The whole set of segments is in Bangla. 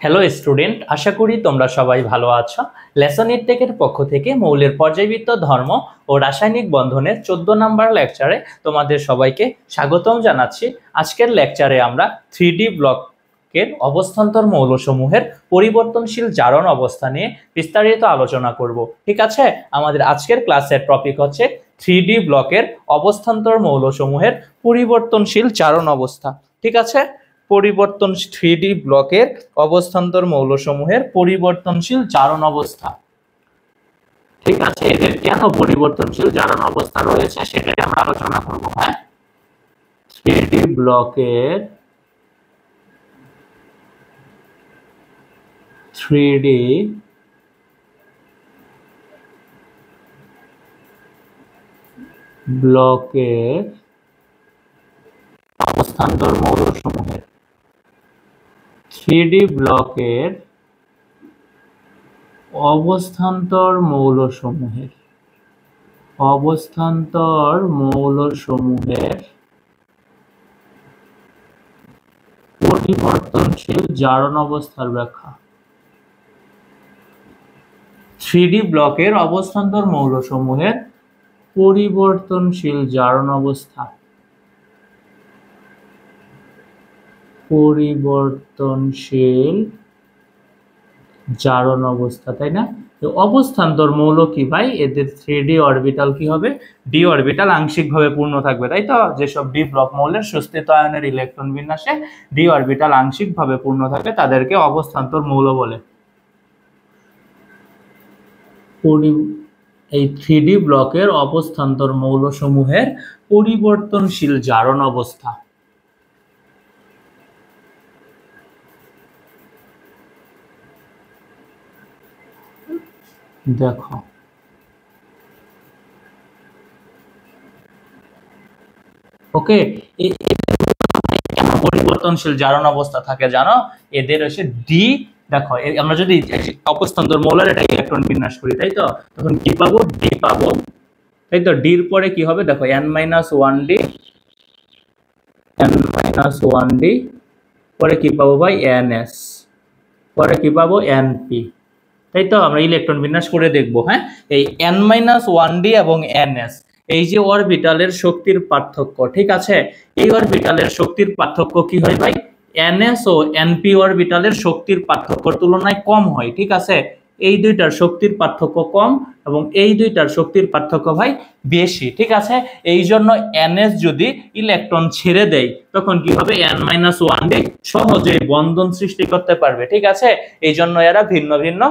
হ্যালো স্টুডেন্ট, আশা করি তোমরা সবাই ভালো আছো। লেসন ইনটেকের পক্ষ থেকে মৌলের পর্যায়বৃত্ত ধর্ম ও রাসায়নিক বন্ধনের 14 নম্বর লেকচারে তোমাদের সবাইকে স্বাগতম জানাচ্ছি। আজকের লেকচারে আমরা 3D ব্লকের অবস্থান্তর মৌলসমূহের পরিবর্তনশীল জারণ অবস্থা নিয়ে বিস্তারিত আলোচনা করব। ঠিক আছে, আমাদের আজকের ক্লাসের টপিক হচ্ছে 3D ব্লকের অবস্থান্তর মৌলসমূহের পরিবর্তনশীল জারণ অবস্থা। ঠিক আছে, পরিবর্তন 3D ব্লকের অবস্থান্তর মৌলসমূহের পরিবর্তনশীল জারণ অবস্থা। ঠিক আছে, এদের কেন পরিবর্তনশীল জারণ অবস্থা রয়েছে সেটাই আমরা আলোচনা করব। হ্যাঁ, 3D ব্লকের 3D ব্লকের অবস্থান্তর মৌলসমূহের 3D ব্লকের অবস্থান্তর মৌলসমূহের পরিবর্তনশীল জারণ অবস্থার ব্যাখ্যা। 3D ব্লকের অবস্থান্তর মৌলসমূহের পরিবর্তনশীল জারণ অবস্থা। তাই না? অবস্থান্তর মৌল কি ভাই? এদের 3D অরবিটাল কি হবে? ডি অরবিটাল আংশিকভাবে পূর্ণ থাকবে, তাই তো? যেসব ডি ব্লক মৌলের সুস্থিত আয়নের ইলেকট্রন বিন্যাসে ডি অরবিটাল আংশিকভাবে পূর্ণ থাকে তাদেরকে অবস্থান্তর মৌল বলে। এই 3D ব্লকের অবস্থান্তর মৌলসমূহের পরিবর্তনশীল জারণ অবস্থা। দেখো, ওকে, পরিবর্তনশীল জারণ অবস্থা থাকে জানো? এদের হচ্ছে ডি। দেখো, আমরা যদি অবস্থান্তর মৌলের এটা ইলেকট্রন বিন্যাস করি, তাই তো? তখন কি পাবো? ডি পাবো, তাই তো? ডির পরে কি হবে? দেখো, n-1d পরে কি পাবো ভাই? ns, পরে কি পাবো? np, তাই তো? আমরা ইলেকট্রন বিন্যাস করে দেখবো। হ্যাঁ, এই n-1d এবং ns, এই যে অরবিটালের শক্তির পার্থক্য, ঠিক আছে? এই অরবিটালের শক্তির পার্থক্য কি হয় ভাই? ns ও np অরবিটালের শক্তির পার্থক্যর তুলনায় কম হয়। ঠিক আছে, এই দুইটার শক্তির পার্থক্য কম এবং এই দুইটার শক্তির পার্থক্য ভাই বেশি। ঠিক আছে, এই জন্য ns যদি ইলেকট্রন ছেড়ে দেয় তখন কি হবে? n-1d সহজেই বন্ধন সৃষ্টি করতে পারবে। ঠিক আছে, এই জন্য এরা ভিন্ন ভিন্ন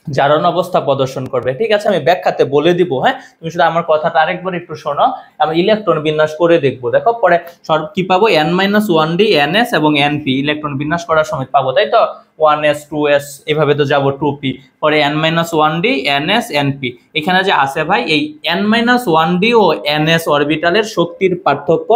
জারণ অবস্থা প্রদর্শন করবে। ঠিক আছে, আমি ব্যাখ্যাতে বলে দিব। হ্যাঁ, তুমি শুধু আমার কথাটা আরেকবার একটু শোনো, আমি ইলেকট্রন বিন্যাস করে দেখবো। দেখো, পরে সব কি পাবো? n-1d, ns এবং np ইলেকট্রন বিন্যাস করার সময় পাবো, তাই তো? 1s 2s এভাবে তো যাবো 2p, পরে n-1d, ns, np। এখানে যে আছে ভাই, এই n-1d ও ns অরবিটালের শক্তির পার্থক্য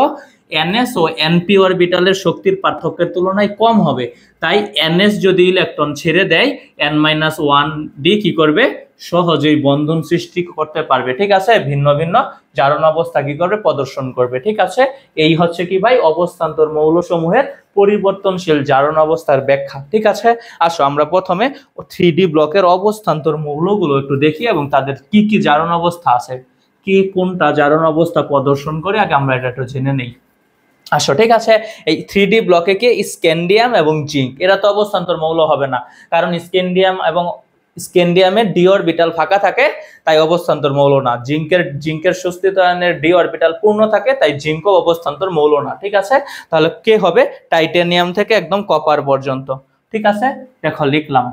ns ও np অরবিটালের শক্তির পার্থক্যের তুলনায় কম হবে। তাই ns যদি ইলেকট্রন ছেড়ে দেয়, n-1d কি করবে? সহজেই বন্ধন সৃষ্টি করতে পারবে। ঠিক আছে, ভিন্ন ভিন্ন জারণ অবস্থা কি করবে? প্রদর্শন করবে। ঠিক আছে, এই হচ্ছে কি ভাই? অবস্থান্তর মৌলসমূহের পরিবর্তনশীল জারণ অবস্থার ব্যাখ্যা। ঠিক আছে, আসো আমরা প্রথমে 3D ব্লকের অবস্থান্তর মৌলগুলো একটু দেখি এবং তাদের কি কি জারণ অবস্থা আছে, কি কোনটা জারণ অবস্থা প্রদর্শন করে, আগে আমরা এটা একটু জেনে নেই। আসো, ঠিক আছে, এই 3D ব্লকে কি স্ক্যান্ডিয়াম এবং জিঙ্ক এরা তো অবস্থান্তর মৌল হবে না, কারণ স্ক্যান্ডিয়ামের ডি অরবিটাল ফাঁকা থাকে, তাই অবস্থান্তর মৌল না। জিঙ্কের সুস্থিত আয়নের ডি অরবিটাল পূর্ণ থাকে, তাই জিঙ্কও অবস্থান্তর মৌল না। ঠিক আছে, তাহলে কে হবে? টাইটেনিয়াম থেকে একদম কপার পর্যন্ত। ঠিক আছে, দেখো লিখলাম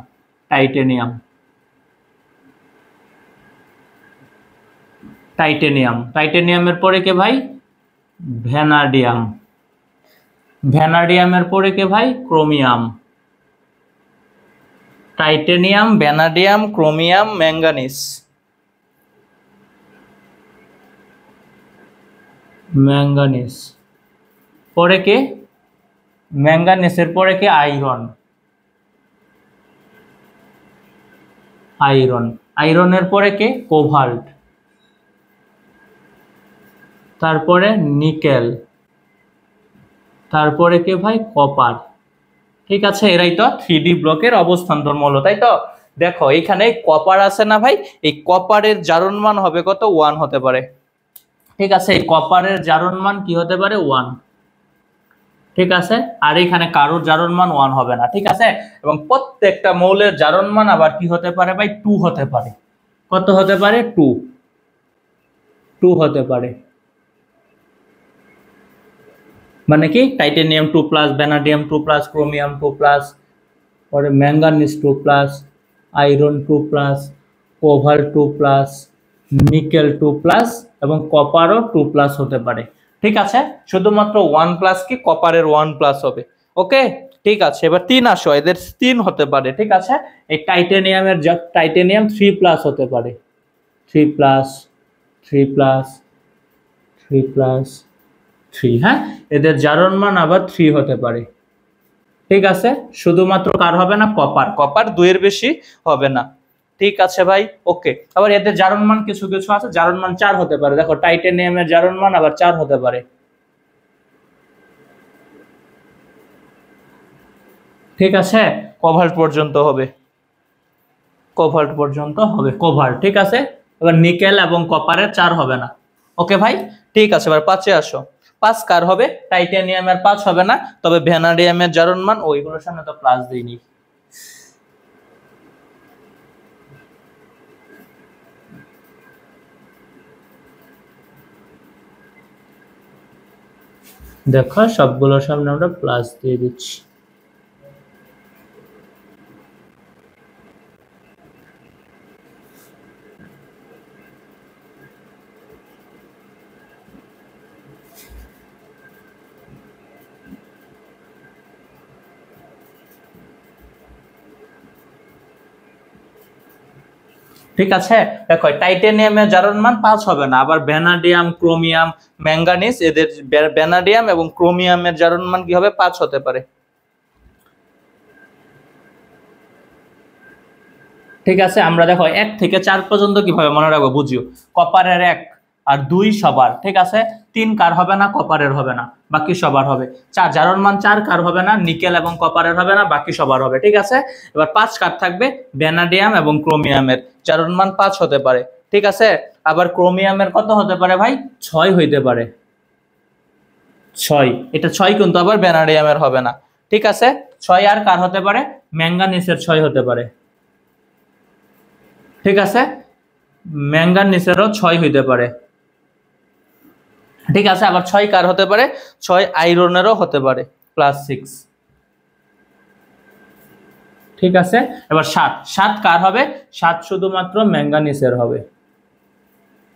টাইটেনিয়ামের পরে কে ভাই? ভ্যানাডিয়ামের পরে কে ভাই? Chromium. Titanium, vanadium, chromium, manganese পরে কে? ম্যাঙ্গানিজের পরে কে? আয়রনের পরে কে? কোভাল্ট। তারপরে নিকেল, তারপরে কে ভাই? কপার। ঠিক আছে, এরাই তো 3D ব্লকের অবস্থান্তর মৌল, তাই তো। দেখো এখানে কপার আছে না ভাই, এই কপারের জারণ মান হবে কত, 1 হতে পারে। ঠিক আছে, এই কপারের জারণ মান কি হতে পারে, 1। ঠিক আছে, আর এখানে কারোর জারণ মান 1 হবে না। ঠিক আছে, এবং প্রত্যেকটা মৌলের জারণ মান আবার কি হতে পারে ভাই, 2 হতে পারে। কত হতে পারে, 2 হতে পারে। মানে কি, টাইটেনিয়াম 2+, ভ্যানাডিয়াম 2+, ক্রোমিয়াম 2+, পরে ম্যাঙ্গানিজ 2+, আয়রন 2+, কোভাল্ট 2+, নিকেল 2+, এবং কপারও 2+ হতে পারে। ঠিক আছে, শুধুমাত্র 1+ কি কপারের 1+ হবে। ওকে, ঠিক আছে, এবার 3 আসো, এদের 3 হতে পারে। ঠিক আছে, এই টাইটেনিয়ামের টাইটেনিয়াম 3+ হতে পারে, 3+, 3+, 3+, 3। হ্যাঁ, এদের জারণ মান আবার 3 হতে পারে। ঠিক আছে, শুধুমাত্র কার হবে না, কপার 2 এর বেশি হবে না। ঠিক আছে ভাই, ওকে। আবার এদের জারণ মান কিছু কিছু আছে জারণ মান 4 হতে পারে। দেখো টাইটেনিয়ামের জারণ মান আবার 4 হতে পারে। ঠিক আছে, কোভাল্ট পর্যন্ত হবে, কোভাল্ট। ঠিক আছে, এবার নিকেল এবং কপারের 4 হবে না। ওকে ভাই, ঠিক আছে, এবার 5-এ আসো। 5 কার হবে, টাইটেনিয়ামের 5 হবে না, তবে ভ্যানাডিয়ামের জারণ মান, ওইগুলোর সামনে তো প্লাস দিইনি। দেখো সবগুলোর সামনে আমরা প্লাস দিয়ে দিচ্ছি। ঠিক আছে, দেখো টাইটেনিয়ামের জারণ মান 5 হবে না, আবার ভ্যানাডিয়াম, ক্রোমিয়াম, ম্যাঙ্গানিজ, এদের ভ্যানাডিয়াম এবং ক্রোমিয়ামের জারণ মান কি হবে, 5 হতে পারে। ঠিক আছে, আমরা দেখো 1 থেকে 4 পর্যন্ত কিভাবে মনে রাখবো বুঝিও। কপারের 1 আর 2 সবার। ঠিক আছে, 3 কার হবে না, কপারের হবে না, বাকি সবার হবে। 4 জারণ মান 4 কার হবে না, নিকেল এবং কপারের হবে না, বাকি সবার হবে। ঠিক আছে, এবার 5 কার থাকবে, ভ্যানাডিয়াম এবং ক্রোমিয়ামের জারণ মান 5 হতে পারে। ঠিক আছে, আবার ক্রোমিয়ামের কত হতে পারে ভাই, 6 হইতে পারে, 6। এটা 6 কিন্তু আবার ভ্যানাডিয়ামের হবে না। ঠিক আছে, 6 আর কার হতে পারে, ম্যাঙ্গানিজের 6 হতে পারে। ঠিক আছে, ম্যাঙ্গানিজেরও 6 হইতে পারে। ঠিক আছে, আবার 6 কার হতে পারে, 6 আয়রনেরও হতে পারে, +6। ঠিক আছে, এবার 7 কার হবে, 7 শুধুমাত্র ম্যাঙ্গানিজের হবে।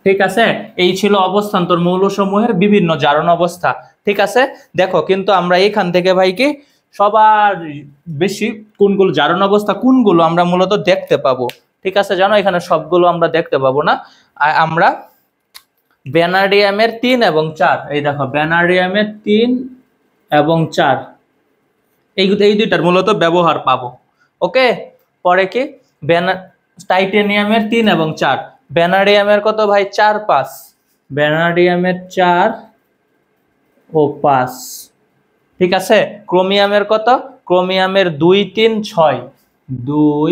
ঠিক আছে, এই ছিল অবস্থান্তর মৌলসমূহের বিভিন্ন জারণ অবস্থা। ঠিক আছে, দেখো কিন্তু আমরা এখান থেকে ভাই কি সবার বেশি কোনগুলো জারণ অবস্থা কোনগুলো আমরা মূলত দেখতে পাবো। ঠিক আছে, জানো এখানে সবগুলো আমরা দেখতে পাবো না, আমরা ভ্যানাডিয়ামের 3 এবং 4, এই দেখো ভ্যানাডিয়ামের 3 এবং 4 এই দুইটার মূলত ব্যবহার পাবো। ওকে, পরে কি টাইটেনিয়ামের 3 এবং 4, ভ্যানাডিয়ামের কত ভাই, 4, 5, ভ্যানাডিয়ামের 4 ও 5। ঠিক আছে, ক্রোমিয়ামের কত, ক্রোমিয়ামের 2, 3, 6, 2,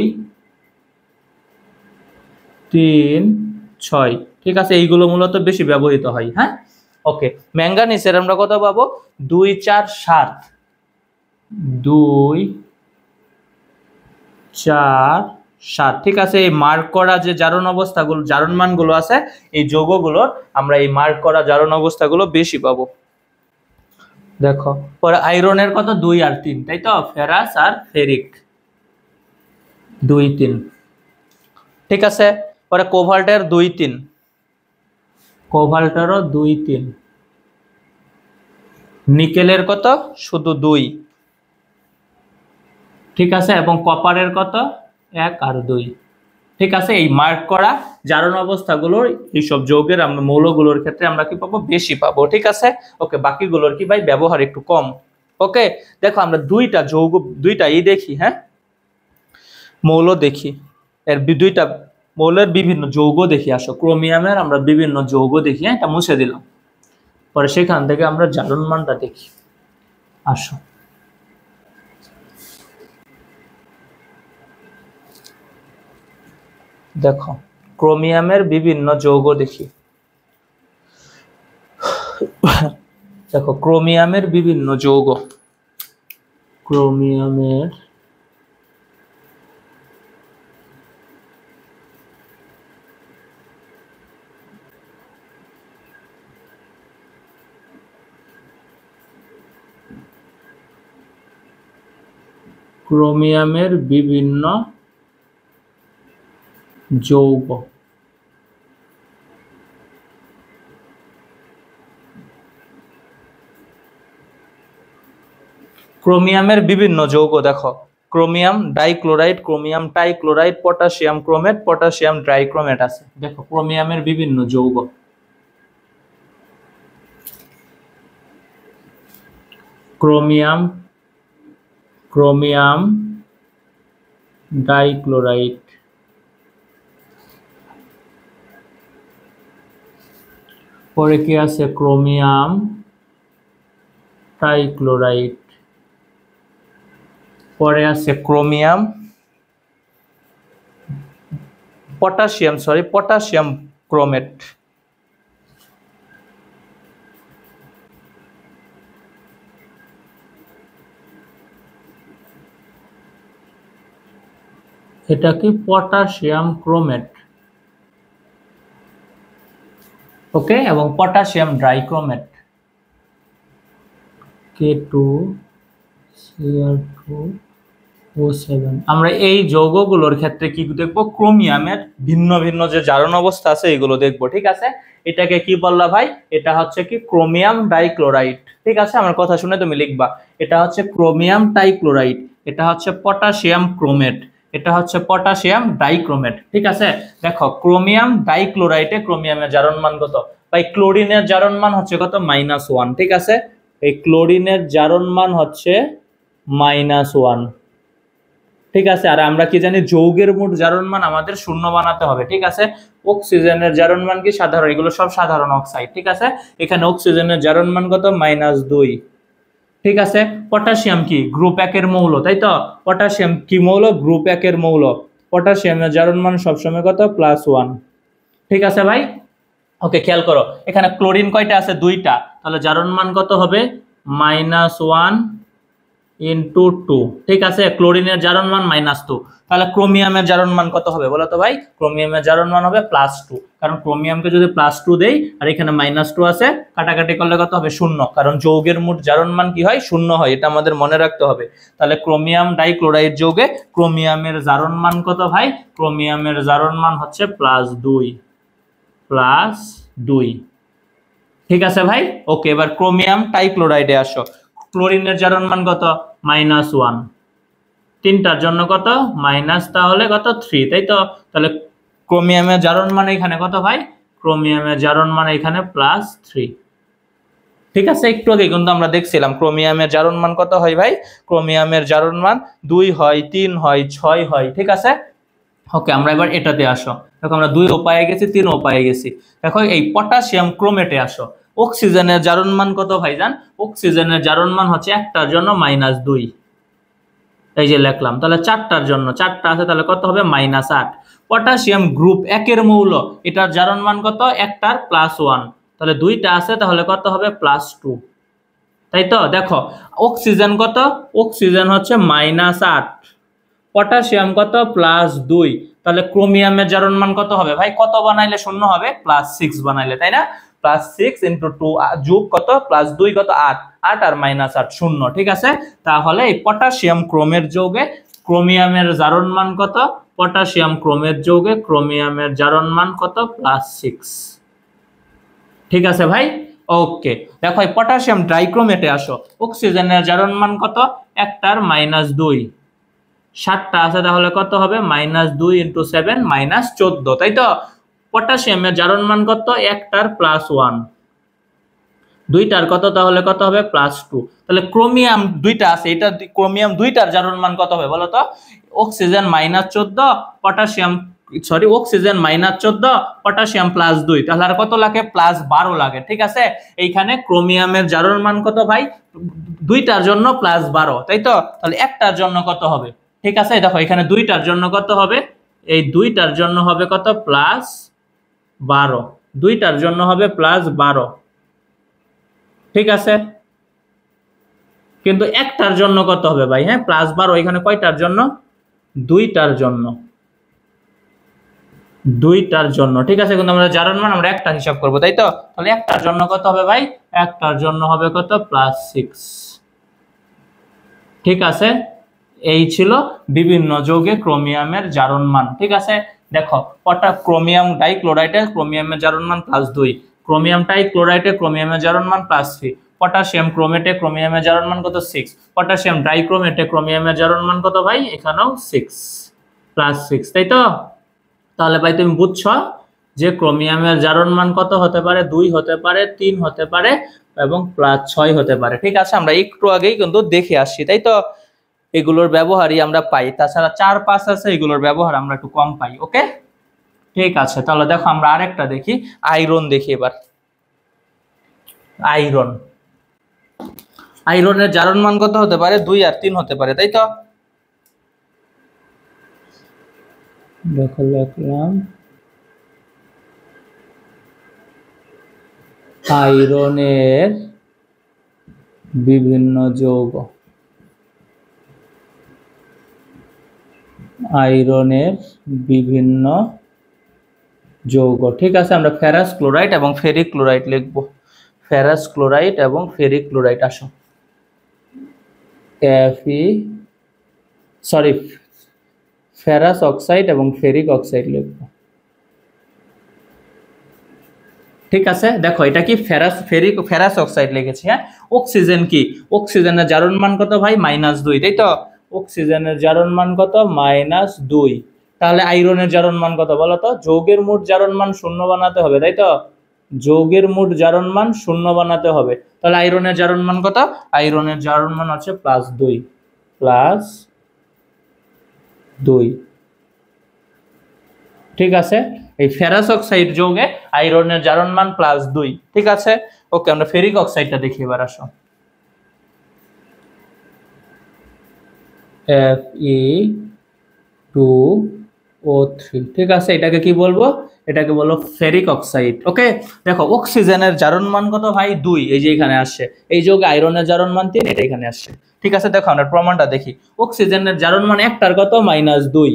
3, 6। ঠিক আছে, এইগুলো মূলত বেশি ব্যবহৃত হয়। হ্যাঁ, ওকে। ম্যাঙ্গানিজের আমরা কত পাবো, 2, 4, 7, 2, 4, 7। ঠিক আছে, এই মার্ক করা যে জারণ অবস্থাগুলো, জারণ মানগুলো আছে এই যৌগগুলোর, আমরা এই মার্ক করা জারণ অবস্থাগুলো বেশি পাবো। দেখো পরে আয়রনের কত, 2 আর 3, তাই তো, ফেরাস আর ফেরিক 2, 3। ঠিক আছে, পরে কোভাল্টের 2, 3, কোভাল্টেরও 2, 3। নিকেলের কত, শুধু 2। ঠিক আছে, এবং কপারের কত, 1 আর 2। ঠিক আছে, এই মার্ক করা জারণ অবস্থাগুলোর এইসব যৌগের আমরা মৌলগুলোর ক্ষেত্রে আমরা কি পাবো, বেশি পাবো। ঠিক আছে, ওকে, বাকিগুলোর কি ভাই ব্যবহার একটু কম। ওকে, দেখো আমরা দুইটা যৌগ, দুইটাই দেখি। হ্যাঁ, মৌল দেখি, এর দুইটা মৌলের বিভিন্ন যৌগ দেখি। আসো, ক্রোমিয়ামের আমরা বিভিন্ন যৌগ দেখি। হ্যাঁ, এটা মুছে দিলাম, পরে সেখান থেকে আমরা জারণ মানটা দেখি। আসো, দেখো ক্রোমিয়ামের বিভিন্ন যৌগ দেখি। দেখো ক্রোমিয়ামের বিভিন্ন যৌগ, ক্রোমিয়ামের বিভিন্ন যৌগ। ক্রোমিয়ামের বিভিন্ন যৌগ দেখো, chromium dichloride, chromium trichloride, potassium chromate, potassium dichromate আছে। দেখো ক্রোমিয়ামের বিভিন্ন যৌগ, ক্রোমিয়াম, ক্রোমিয়াম ডাইক্লোরাইড, পরে কি আছে ক্রোমিয়াম টাইক্লোরাইড, পরে আছে ক্রোমিয়াম পটাশিয়াম ক্রোমেট, এটা কি পটাশিয়াম ক্রোমেট, ওকে, এবং পটাশিয়াম ড্রাইক্রোমেট K2Cr2O7। আমরা এই যৌগগুলোর ক্ষেত্রে কি দেখবো, ক্রোমিয়ামের ভিন্ন ভিন্ন যে জারণ অবস্থা আছে এগুলো দেখবো, ঠিক আছে। এটাকে কি বললা ভাই, এটা হচ্ছে কি ক্রোমিয়াম ডাইক্লোরাইড, ঠিক আছে, আমার কথা শুনে তুমি লিখবা। এটা হচ্ছে ক্রোমিয়াম টাইক্লোরাইড, এটা হচ্ছে পটাশিয়াম ক্রোমেট, এটা হচ্ছে পটাশিয়াম ডাইক্রোমেট, ঠিক আছে। দেখো ক্রোমিয়াম ডাইক্লোরাইডে ক্রোমিয়ামের জারণ মান কত ভাই, ক্লোরিনের জারণ মান হচ্ছে কত -1, ঠিক আছে। এই ক্লোরিনের জারণ মান হচ্ছে -1, ঠিক আছে। আর আমরা কি জানি, যৌগের মোট জারণ মান আমাদের শূন্য বানাতে হবে, ঠিক আছে। অক্সিজেনের জারণ মান কি সাধারণ, এগুলো সব সাধারণ অক্সাইড, ঠিক আছে। এখানে অক্সিজেনের জারণ মান কত -2, ঠিক আছে। পটাশিয়াম কি গ্রুপ 1 এর মৌল, তাই তো। পটাশিয়াম কি মৌল, গ্রুপ 1 এর মৌল। পটাশিয়ামের জারণ মান সবসময় কত +1, ঠিক আছে ভাই। ওকে, খেয়াল করো এখানে ক্লোরিন কয়টা আছে, 2টা, তাহলে জারণ মান কত হবে -1 × 2, ঠিক আছে। ক্লোরিনের জারণ মান -2, তাহলে ক্রোমিয়ামের জারণ মান কত হবে বলো তো ভাই, ক্রোমিয়ামের জারণ মান হবে +2, কারণ ক্রোমিয়ামকে যদি +2 দেই আর এখানে -2 আছে, কাটাকাটি করলে কত হবে 0, কারণ যৌগের মোট জারণ মান কি হয় 0 হয়, এটা আমাদের মনে রাখতে হবে। তাহলে ক্রোমিয়াম ডাইক্লোরাইড যৌগে ক্রোমিয়ামের জারণ মান কত ভাই, ক্রোমিয়ামের জারণ মান হচ্ছে +2, ঠিক আছে ভাই। ওকে, এবার ক্রোমিয়াম টাইক্লোরাইডে আসো। ক্লোরিনের জারণ মান কত -1, তিনটার জন্য কত মাইনাস, তাহলে কত 3, তাই তো। তাহলে ক্রোমিয়ামের জারণ মান এখানে কত ভাই, ক্রোমিয়ামের জারণ মান এখানে +3, ঠিক আছে। একটু আগে কিন্তু আমরা দেখছিলাম ক্রোমিয়ামের জারণ মান কত হয় ভাই, ক্রোমিয়ামের জারণ মান 2 হয়, 3 হয়, 6 হয়, ঠিক আছে। ওকে, আমরা এবার এটাতে আসো। দেখো আমরা 2 ও পায়ে গেছি, 3 ও পায়ে গেছি। দেখো এই পটাশিয়াম ক্রোমেটে আসো। অক্সিজেনের জারণ মান কত ভাইজান, অক্সিজেনের জারণ মান হচ্ছে একটার জন্য -2, এই যে লিখলাম। তাহলে 4টার জন্য, 4টা আছে, তাহলে কত হবে -8। পটাশিয়াম গ্রুপ 1 এর মৌল, এটার জারণ মান কত, একটার +1, তাহলে 2টা আছে, তাহলে কত হবে +2, তাই তো। দেখো অক্সিজেন কত, অক্সিজেন হচ্ছে -8, পটাশিয়াম কত +2, তাহলে ক্রোমিয়ামের জারণ মান কত হবে ভাই, কত বানাইলে 0 হবে, +6 বানাইলে, তাই না। +6 × 2 যোগ কত +2 কত 8, 8 আর -8 0, ঠিক আছে। তাহলে এই পটাশিয়াম ক্রোমের যৌগে ক্রোমিয়ামের জারণ মান কত, পটাশিয়াম ক্রোমের যৌগে ক্রোমিয়ামের জারণ মান কত +6, ঠিক আছে ভাই। ওকে, দেখো এই পটাশিয়াম ড্রাইক্রোমেটে আসো। অক্সিজেনের জারণ মান কত, একটার -2, 7টা আছে, তাহলে কত হবে -2 × 7 -14, তাই তো। পটাশিয়ামের জারণ মান কত, একটার +1, 2টার কত, তাহলে কত হবে +2। তাহলে ক্রোমিয়াম 2টা আছে, এটা ক্রোমিয়াম 2টার জারণ মান কত হবে বলো তো। অক্সিজেন -14, পটাশিয়াম অক্সিজেন -14, পটাশিয়াম +2, তাহলে আর কত লাগে, +12 লাগে, ঠিক আছে। এইখানে ক্রোমিয়ামের জারণ মান কত ভাই, 2টার জন্য +12, তাই তো। তাহলে একটার জন্য কত হবে, ঠিক আছে। দেখো এখানে 2টার জন্য কত হবে, এই দুইটার জন্য হবে কত +12, দুইটার জন্য হবে +12, ঠিক আছে। কিন্তু একটার জন্য কত হবে ভাই? হ্যাঁ, +12 এখানে কয়টার জন্য? দুইটার জন্য, দুইটার জন্য, ঠিক আছে। কিন্তু আমরা জারণ মান আমরা একটা হিসাব করব, তাই তো? তাহলে একটার জন্য কত হবে ভাই? একটার জন্য হবে কত? +6, ঠিক আছে। এই ছিল বিভিন্ন যৌগে ক্রোমিয়ামের জারণ মান, ঠিক আছে। দেখো, কটা ক্রোমিয়াম ডাইক্লোরাইডে ক্রোমিয়ামের জারণ মান +2, ক্রোমিয়াম টাইক্লোরাইডে ক্রোমিয়ামের জারণ মান +3, পটাশিয়াম ক্রোমেটে ক্রোমিয়ামের জারণ মান কত? 6, পটাশিয়াম ডাইক্রোমেটে ক্রোমিয়ামের জারণ মান কত ভাই? এখানেও 6, +6, তাই তো? তাহলে ভাই তুমি বুঝছো যে ক্রোমিয়ামের জারণ মান কত হতে পারে? 2 হতে পারে, 3 হতে পারে এবং +6 হতে পারে, ঠিক আছে। আমরা একটু আগেই কিন্তু দেখে আসছি, তাই তো? এগুলোর ব্যবহারই আমরা পাই, তাছাড়া 4, 5 আছে, এগুলোর ব্যবহার আমরা একটু কম পাই। ওকে, ঠিক আছে। তাহলে দেখো আমরা আরেকটা দেখি, আয়রন দেখি এবার। আয়রন, আয়রনের জারণ মান কত হতে পারে? 2 আর 3 হতে পারে, তাই তো? দেখো লিখলাম আয়রনের বিভিন্ন যৌগ, আয়রনের বিভিন্ন যৌগ, ঠিক আছে। আমরা ফেরাস ক্লোরাইড এবং ফেরিক ক্লোরাইড লিখব, ফেরাস ক্লোরাইড এবং ফেরিক ক্লোরাইড। আসো, ফেরাস অক্সাইড এবং ফেরিক অক্সাইড লিখব, ঠিক আছে। দেখো এটা কি? ফেরাস অক্সাইড লিখেছি, হ্যাঁ। অক্সিজেন কি? অক্সিজেনের জারণ মান কত ভাই? -2, তাই তো? অক্সিজেনের জারণ মান কত? -2। তাহলে আয়রনের জারণ মান কত বলো তো? যৌগের মোট জারণ মান 0 বানাতে হবে, তাই তো? যৌগের মোট জারণ মান 0 বানাতে হবে। তাহলে আয়রনের জারণ মান কত? আয়রনের জারণ মান হচ্ছে +2, +2, ঠিক আছে। এই ফেরাস অক্সাইড যৌগে আয়রনের জারণ মান +2, ঠিক আছে। ওকে, আমরা ফেরিক অক্সাইডটা দেখি এবার। আসো, Fe2O3, ঠিক আছে। এটাকে কি বলবো? এটাকে বলবো ফেরিক অক্সাইড। ওকে, দেখো অক্সিজেনের জারণ মান কত ভাই? 2, এই যে এখানে আসছে। এই যৌগে আয়রনের জারণ মান 3, এটা এখানে আসছে, ঠিক আছে। দেখো আমরা প্রমাণটা দেখি। অক্সিজেনের জারণ মান একটার কত? -2,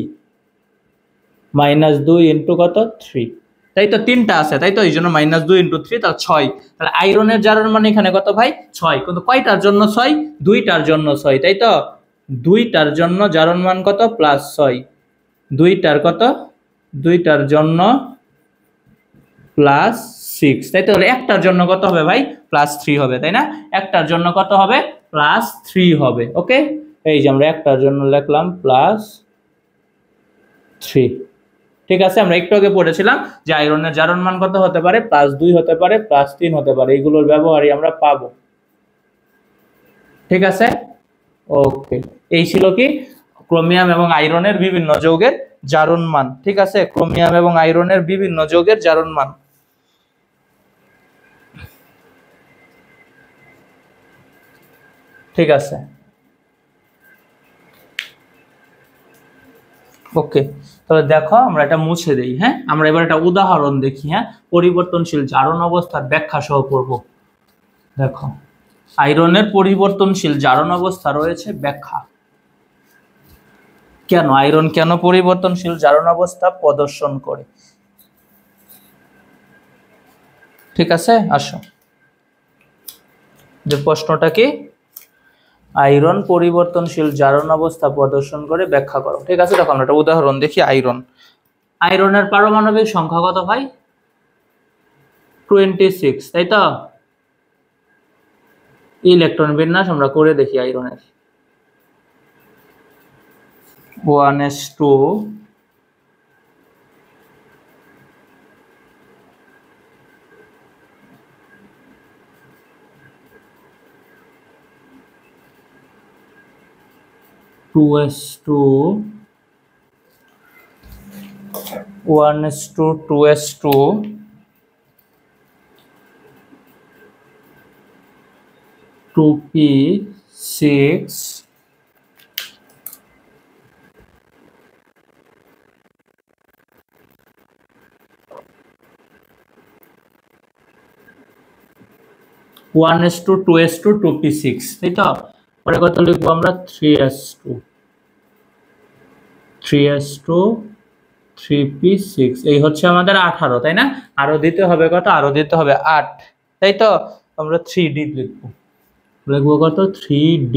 -2 ইন্টু কত? 3, তাই তো? 3টা আছে, তাই তো? এই জন্য -2 ইন্টু 3, তাহলে 6। তাহলে আয়রনের জারণ মান এখানে কত ভাই? 6। কিন্তু কয়টার জন্য 6? দুইটার জন্য 6, তাই তো? দুইটার জন্য জারণ মান কত? +6, দুইটার কত? দুইটার জন্য +6, তাই তো? একটার জন্য কত হবে ভাই? +3 হবে, তাই না? একটার জন্য কত হবে? +3 হবে। ওকে, এই যে আমরা একটার জন্য লিখলাম +3, ঠিক আছে। আমরা একটু আগে পড়েছিলাম যে আয়রনের জারণ মান কত হতে পারে? +2 হতে পারে, +3 হতে পারে, এগুলোর ব্যবহারই আমরা পাবো, ঠিক আছে। ওকে, এই ছিল কি ক্রোমিয়াম এবং আয়রনের বিভিন্ন যৌগের জারণ মান, ঠিক আছে। ক্রোমিয়াম এবং আয়রনের বিভিন্ন যৌগের জারণ মান, ঠিক আছে। ওকে, তাহলে দেখো আমরা এটা মুছে দেই, হ্যাঁ। আমরা এবার একটা উদাহরণ দেখি, হ্যাঁ। পরিবর্তনশীল জারণ অবস্থার ব্যাখ্যা সহ করব। দেখো, আয়রনের পরিবর্তনশীল জারণ অবস্থা রয়েছে ব্যাখ্যা। কেন আয়রন কেন পরিবর্তনশীল জারণ অবস্থা প্রদর্শন করে, ঠিক আছে। আসো, যে প্রশ্নটা কি? আয়রন পরিবর্তনশীল জারণ অবস্থা প্রদর্শন করে ব্যাখ্যা করো, ঠিক আছে। দেখো আমরা একটা উদাহরণ দেখি। আয়রনের পারমাণবিক সংখ্যা কত ভাই? 26, তাই তো? ইলেকট্রন বিন্যাস আমরা করে দেখি আয়রনের। 1s2, 2s2, 1s2, 2s2, 2p6, 1s2 2s2 2p6, তাই তো? পরে কত লিখবো আমরা? 3s2 3s2 3p6, এই হচ্ছে আমাদের 18, তাই না? আরো দিতে হবে কত? আরো দিতে হবে 8, তাই তো? আমরা 3d লিখবো। লিখবো কত? 3d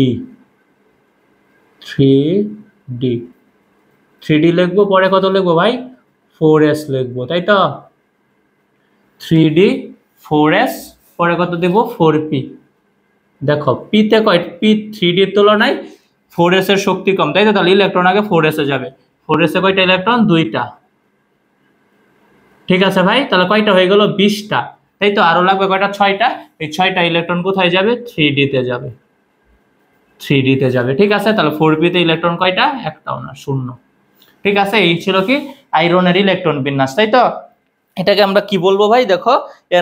3d 3d লিখবো। পরে কত লিখবো ভাই? 4s লিখবো, তাই তো? 3d 4s, পরে কত দেব? 4p। দেখো পিতে কয়? পি 3d এর তুলনায় 4s এর শক্তি কম, তাই তো? তাহলে ইলেকট্রন আগে 4s এ যাবে। 4s এ কয়টা ইলেকট্রন? 2টা। ঠিক আছে ভাই, তাহলে কয়টা হয়ে গেল? 20টা, তাই তো? আরো লাগবে কয়টা? 6টা। এই 6টা ইলেকট্রন কোথায় যাবে? 3d তে যাবে। 3d তে যাবে, ঠিক আছে? তাহলে 4p তে ইলেকট্রন কয়টা? একটাও না, 0। ঠিক আছে, এই ছিল কি আয়রনের ইলেকট্রন বিন্যাস, তাই তো? এটাকে আমরা কি বলবো ভাই? দেখো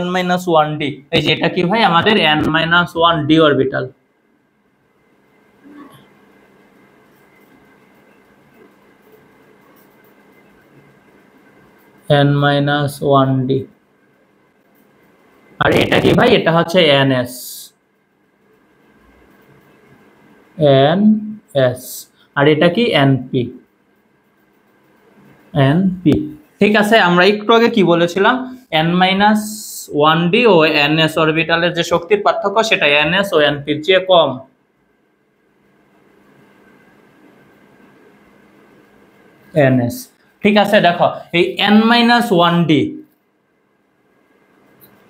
n-1d, এই যে এটা কি ভাই? আমাদের n-1d অরবিটাল। n-1d। আর এটা কি ভাই? এটা হচ্ছে ns। ns। আর এটা কি? np। np। ঠিক আছে, আমরা একটু আগে কি বলেছিলাম? n-1d ও ns অরবিটালের যে শক্তির পার্থক্য সেটা ns ও np এর চেয়ে কম। ns। ঠিক আছে, দেখো এই n-1d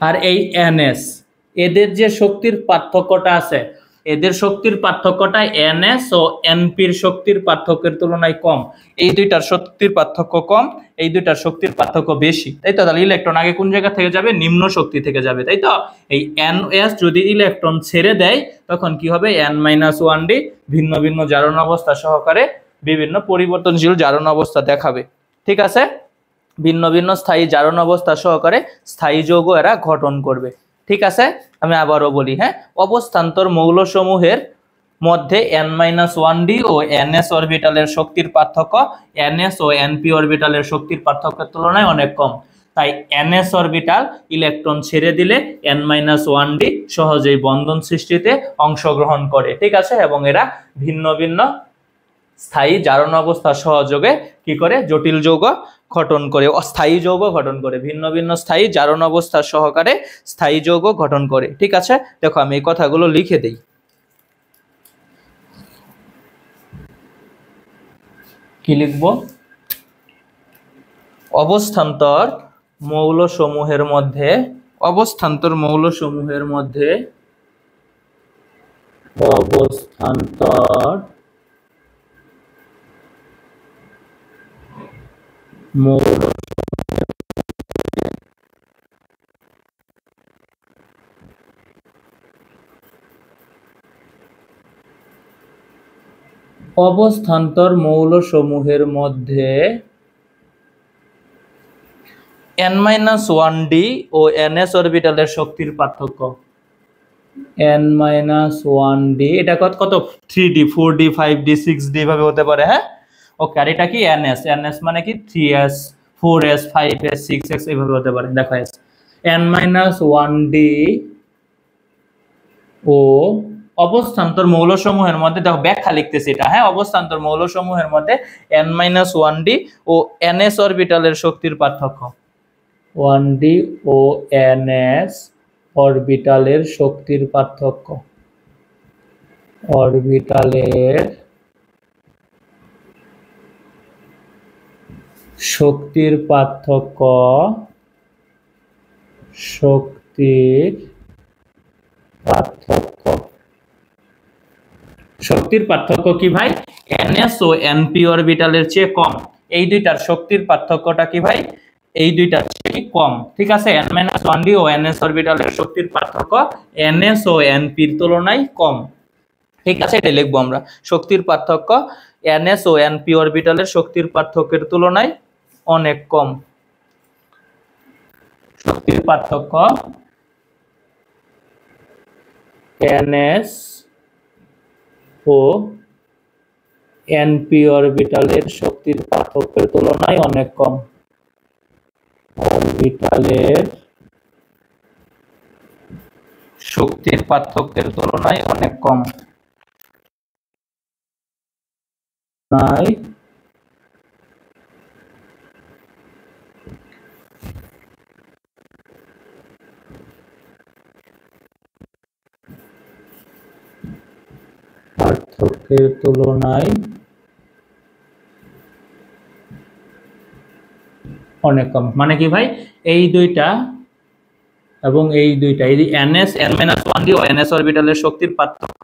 আর এই ns, এদের যে শক্তির পার্থক্যটা আছে, এদের শক্তির পার্থক্যটা ns ও np এর শক্তির পার্থক্যের তুলনায় কম। এই দুইটার শক্তির পার্থক্য কম, এই দুইটার শক্তির পার্থক্য বেশি, তাই তো? তাহলে ইলেকট্রন আগে কোন জায়গা থেকে যাবে? নিম্ন শক্তি থেকে যাবে, তাই তো? এই ns যদি ইলেকট্রন ছেড়ে দেয় তখন কি হবে? n-1d ভিন্ন ভিন্ন জারণ অবস্থা সহকারে বিভিন্ন পরিবর্তনশীল জারণ অবস্থা দেখাবে। ঠিক আছে, ভিন্ন ভিন্ন স্থায়ী জারণ অবস্থা সহকারে স্থায়ী যৌগ এরা গঠন করবে। ঠিক আছে, আমি আবারও বলি, হ্যাঁ? অবস্থান্তর মৌলসমূহের মধ্যে n-1d ও ns অরবিটালের শক্তির পার্থক্য ns ও np অরবিটালের শক্তির পার্থক্যের তুলনায় অনেক কম। তাই ns অরবিটাল ইলেকট্রন ছেড়ে দিলে n-1d সহজেই বন্ধন সৃষ্টিতে অংশগ্রহণ করে। ঠিক আছে, এবং এরা ভিন্ন ভিন্ন স্থায়ী জারণ অবস্থা সহযোগে কি করে? জটিল যৌগ গঠন করে, অস্থায়ী যৌগ গঠন করে, ভিন্ন ভিন্ন স্থায়ী জারণ অবস্থা সহকারে স্থায়ী যৌগ গঠন করে। ঠিক আছে, দেখো আমি এই কথাগুলো লিখে দেই। কি লিখব? অবস্থান্তর মৌলসমূহের মধ্যে, অবস্থান্তর মৌলসমূহের মধ্যে অবস্থান্তর মৌল অবস্থান্তর মৌলসমূহের মধ্যে n-1d ও ns অরবিটালের শক্তির পার্থক্য n-1d, এটা কত? 3d 4d 5d 6d ভাবে হতে পারে, হ্যাঁ? ওকে, আর এটা কি? ns। ns মানে কি? 3s 4s 5s 6s এইভাবে হতে পারে। দেখো n-1d ও অবস্থান্তর মৌলসমূহের মধ্যে, দেখো ব্যাখ্যা লিখতেছি এটা, হ্যাঁ? অবস্থান্তর মৌলসমূহের মধ্যে n-1d ও ns অরবিটালের শক্তির পার্থক্য 1d ও ns অরবিটালের শক্তির পার্থক্য, অরবিটালের শক্তির পার্থক্য, শক্তির পার্থক্য। শক্তির পার্থক্য কি ভাই? ns ও np অরবিটালের চেয়ে কম। এই দুইটার শক্তির পার্থক্যটা কি ভাই? এই দুইটার চেয়ে কম। ঠিক আছে, n-1d ও ns অরবিটালের শক্তির পার্থক্য ns ও np এর তুলনায় কম। ঠিক আছে, এটা লিখবো আমরা। শক্তির পার্থক্য ns ও np অরবিটালের শক্তির পার্থক্যের তুলনায় অনেক কম। শক্তির পার্থক্য ns ও np অরবিটালের শক্তির পার্থক্যের তুলনায় অনেক কম। অরবিটালের শক্তির পার্থক্যের তুলনায় অনেক কম। পার্থক্যের তুলনায় অনেক কম মানে কি ভাই, এই দুইটা এবং এই দুইটা, এই ns n-1d ও ns অরবিটালের শক্তির পার্থক্য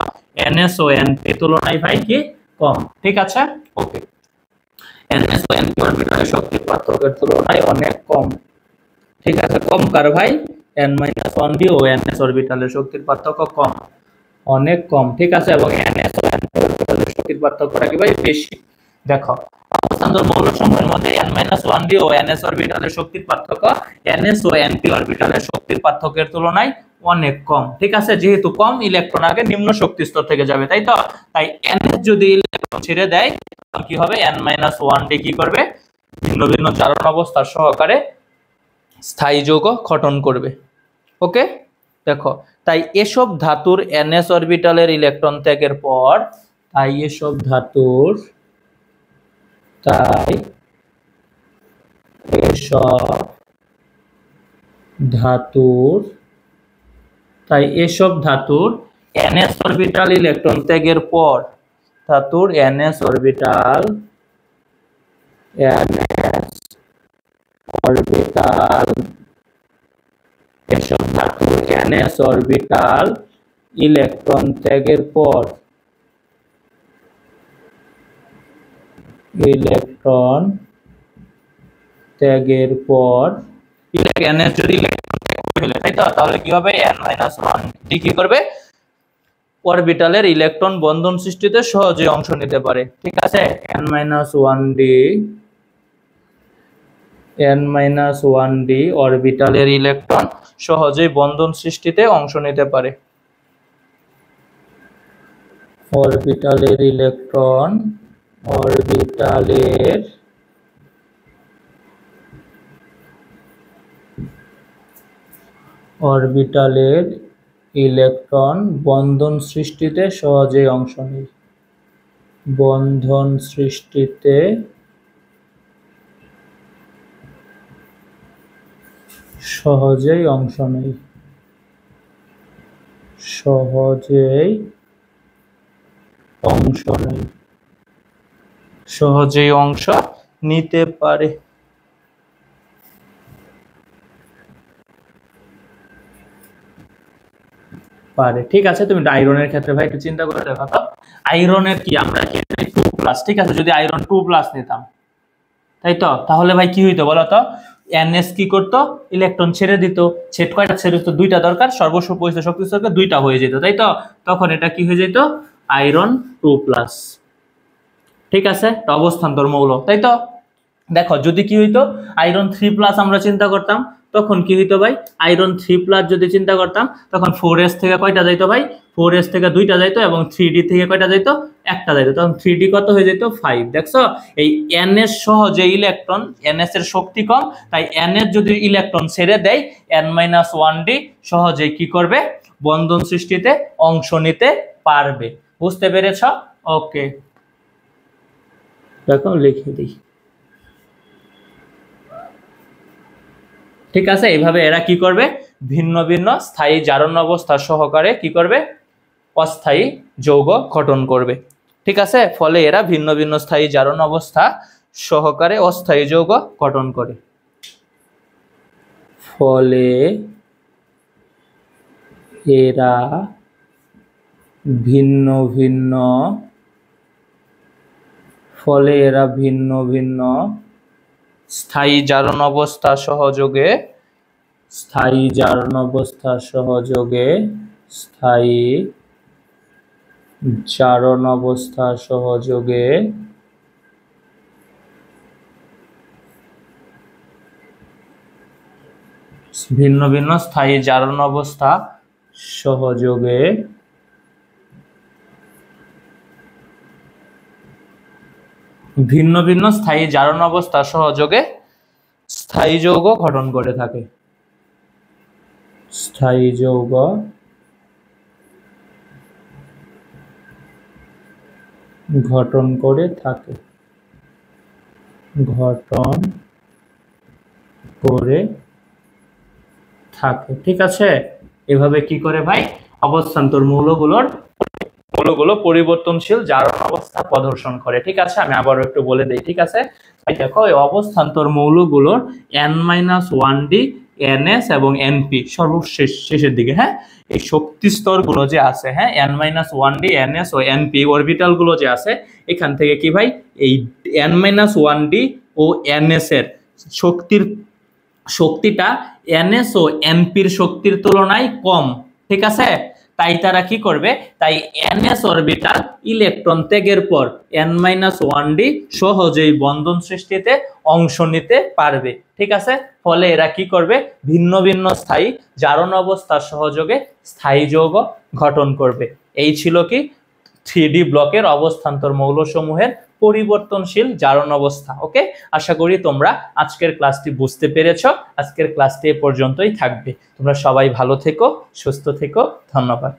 ns ও np তুলনায় ভাই কি কম। ঠিক আছে, ওকে। ns ও np অরবিটালের শক্তির পার্থক্যের তুলনায় অনেক কম। ঠিক আছে, কম কার ভাই, n-1d ও ns অরবিটালের শক্তির পার্থক্য কম, অনেক কম। ঠিক আছে, এবং ns ও np অরবিটালের শক্তির পার্থক্যটা কি ভাই বেশি। দেখো অবস্থান্তর মৌলসমূহের মধ্যে n-1d ও ns অরবিটালের শক্তির পার্থক্য ns ও np অরবিটালের শক্তির পার্থক্যের তুলনায় অনেক কম। ঠিক আছে, যেহেতু কম, ইলেকট্রন আগে নিম্ন শক্তি স্তর থেকে যাবে, তাই তো। তাই ns যদি ইলেকট্রন ছেড়ে দেয় তখন কি হবে, n-1d কি করবে, ভিন্ন ভিন্ন জারণ অবস্থা সহকারে স্থায়ী যৌগ গঠন করবে। ওকে, দেখো তাই এসব ধাতুর ns অরবিটালের ইলেকট্রন ত্যাগের পর, তাই এসব ধাতুর ns অরবিটাল ইলেকট্রন ত্যাগের পর, ধাতুর ns অরবিটাল এসব ধাতুর ns অরবিটাল ইলেকট্রন ত্যাগের পর, ns যদি ইলেকট্রন ত্যাগ করে, তাই তো, তাহলে কি হবে, n-1d কি করবে, অরবিটালের ইলেকট্রন বন্ধন সৃষ্টিতে সহজে অংশ নিতে পারে। ঠিক আছে, n-1d অরবিটালের ইলেকট্রন সহজেই বন্ধন সৃষ্টিতে অংশ নিতে পারে। অরবিটালের ইলেকট্রন বন্ধন সৃষ্টিতে সহজেই অংশ নেয়। সহজেই অংশ নিতে পারে। ঠিক আছে, তুমি আয়রনের ক্ষেত্রে ভাই একটু চিন্তা করে দেখো তো, আয়রনের কি আমরা 2+, ঠিক আছে, যদি আয়রন 2+ নিতাম, তাই তো, তাহলে ভাই কি হইতো বলো তো, ns কি করতো, ইলেকট্রন ছেড়ে দিত, কয়টা ছেড়ে দিত, দুইটা দরকার, সর্বস্ব পরিস্থিতি শক্তি স্তরকে দুইটা হয়ে যেত, তাই তো, তখন এটা কি হয়ে যেত, আয়রন 2+। ঠিক আছে, অবস্থান্তর মৌল, তাই তো। দেখো যদি কি হইতো, আয়রন 3+ আমরা চিন্তা করতাম, তখন কি হইতো ভাই, আয়রন 3+ যদি চিন্তা করতাম, তখন 4s থেকে কয়টা যাইতো ভাই, 4s থেকে দুইটা যাইতো, এবং 3d থেকে কয়টা যাইতো, একটা যাইতো, তখন 3d কত হয়ে যেত, 5। দেখছো, এই ns সহ যে ইলেকট্রন, ns এর শক্তি কম, তাই ns যদি ইলেকট্রন ছেড়ে দেয়, n-1d সহজেই কি করবে, বন্ধন সৃষ্টিতে অংশ নিতে পারবে। বুঝতে পেরেছ? ওকে, দেখো লিখে দিই। ঠিক আছে, এইভাবে এরা কি করবে, ভিন্ন ভিন্ন স্থায়ী জারণ অবস্থা সহকারে কি করবে, অস্থায়ী যৌগ গঠন করবে। ঠিক আছে, ফলে এরা ভিন্ন ভিন্ন স্থায়ী জারণ অবস্থা সহকারে অস্থায়ী যৌগ গঠন করে। ফলে এরা ভিন্ন ভিন্ন স্থায়ী জারণ অবস্থা সহযোগে ভিন্ন ভিন্ন স্থায়ী জারণ অবস্থা সহযোগে স্থায়ী যৌগ গঠন করে থাকে। স্থায়ী যৌগ গঠন করে থাকে, গঠন করে থাকে। ঠিক আছে, এভাবে কি করে ভাই অবস্থান্তর মৌলগুলো পরিবর্তনশীল জারণ অবস্থা প্রদর্শন করে। ঠিক আছে, আমি আবারও একটু বলে দেই। ঠিক আছে, দেখো এই অবস্থান্তর মৌলগুলোর n-1d ns এবং np সর্বশেষ শেষের দিকে, হ্যাঁ এই শক্তি স্তরগুলো যে আছে, হ্যাঁ n-1d ns ও np অরবিটাল গুলো যে আছে, এখান থেকে কি ভাই এই n-1d ও ns এর শক্তিটা ns ও npর শক্তির তুলনায় কম। ঠিক আছে, তাই তারা কি করবে, তাই ns অরবিটাল ইলেকট্রন ত্যাগের পর n-1d সহজেই বন্ধন সৃষ্টিতে অংশ নিতে পারবে। ঠিক আছে, ফলে এরা কি করবে, ভিন্ন ভিন্ন স্থায়ী জারণ অবস্থার সহযোগে স্থায়ী যৌগ গঠন করবে। এই ছিল কি 3D ব্লকের অবস্থান্তর মৌলসমূহের পরিবর্তনশীল জারণ অবস্থা। ওকে, আশা করি তোমরা আজকের ক্লাসটি বুঝতে পেরেছো। আজকের ক্লাসটি এ পর্যন্তই থাকবে। তোমরা সবাই ভালো থেকো, সুস্থ থেকো, ধন্যবাদ।